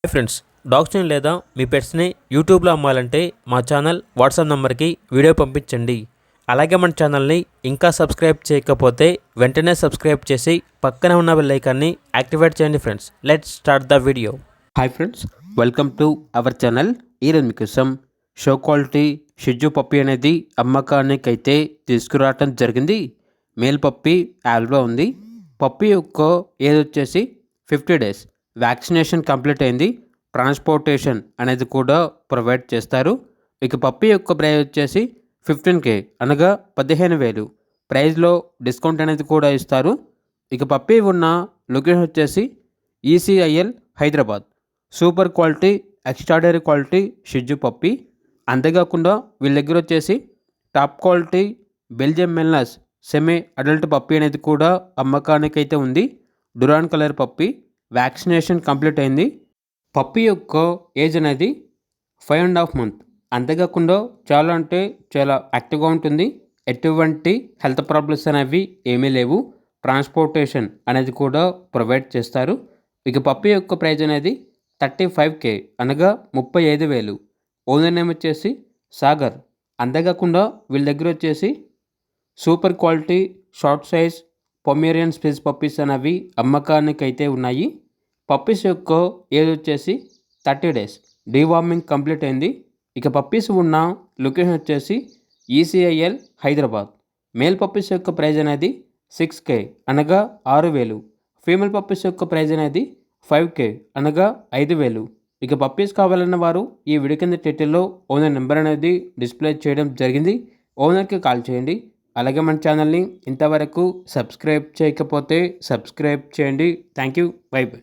Hi friends, డాగ్స్ని లేదా మీ పెట్స్ని యూట్యూబ్లో అమ్మాలంటే మా ఛానల్ వాట్సాప్ నెంబర్కి వీడియో పంపించండి. అలాగే మన ఛానల్ని ఇంకా సబ్స్క్రైబ్ చేయకపోతే వెంటనే సబ్స్క్రైబ్ చేసి పక్కనే ఉన్న బెల్ ఐకాన్ని యాక్టివేట్ చేయండి. Friends, let's start the video. Hi friends, welcome to our channel. ఈరోజు మీకోసం షో క్వాలిటీ షిజు పప్పి అనేది అమ్మకానికి అయితే తీసుకురావటం జరిగింది. మేల్ పప్పి యాల్బో ఉంది. పప్పి యొక్క ఏజ్ వచ్చేసి 50 days. వ్యాక్సినేషన్ కంప్లీట్ అయింది. ట్రాన్స్పోర్టేషన్ అనేది కూడా ప్రొవైడ్ చేస్తారు. ఇక పప్పి యొక్క ప్రైస్ వచ్చేసి 15K అనగా 15,000. ప్రైస్లో డిస్కౌంట్ అనేది కూడా ఇస్తారు. ఇక పప్పి ఉన్న లొకేషన్ వచ్చేసి ECIL Hyderabad. Super quality extraordinary quality షిజు పప్పి. అంతేకాకుండా వీళ్ళ దగ్గర వచ్చేసి top quality Belgium malinois semi adult puppy అనేది కూడా అమ్మకానికి అయితే ఉంది. డురాన్ కలర్ పప్పి. వ్యాక్సినేషన్ కంప్లీట్ అయింది. పప్పి యొక్క ఏజ్ అనేది 5.5 months. అంతేకాకుండా చాలా అంటే చాలా యాక్టివ్గా ఉంటుంది. ఎటువంటి హెల్త్ ప్రాబ్లమ్స్ అనేవి ఏమీ లేవు. ట్రాన్స్పోర్టేషన్ అనేది కూడా ప్రొవైడ్ చేస్తారు. ఇక పప్పి యొక్క ప్రైజ్ అనేది 35K అనగా 35,000. ఓనర్ నేమ్ వచ్చేసి సాగర్. అంతేకాకుండా వీళ్ళ దగ్గర వచ్చేసి super quality short size Pomeranian space puppies అనేవి అమ్మకానికి అయితే ఉన్నాయి. పప్పీస్ యొక్క ఏజ్ వచ్చేసి 30 days. డీవార్మింగ్ కంప్లీట్ అయింది. ఇక పప్పీస్ ఉన్న లొకేషన్ వచ్చేసి ECIL హైదరాబాద్. మేల్ పప్పీస్ యొక్క ప్రైజ్ అనేది 6K అనగా 6,000. ఫీమేల్ పప్పీస్ యొక్క ప్రైజ్ అనేది 5K అనగా 5,000. ఇక పప్పీస్ కావాలన్న వారు ఈ వీడియో కింద టైటిల్లో ఓనర్ నెంబర్ అనేది డిస్ప్లే చేయడం జరిగింది. ఓనర్కి కాల్ చేయండి. అలాగే మన ఛానల్ని ఇంతవరకు సబ్స్క్రైబ్ చేయకపోతే సబ్స్క్రైబ్ చేయండి. Thank you. By by.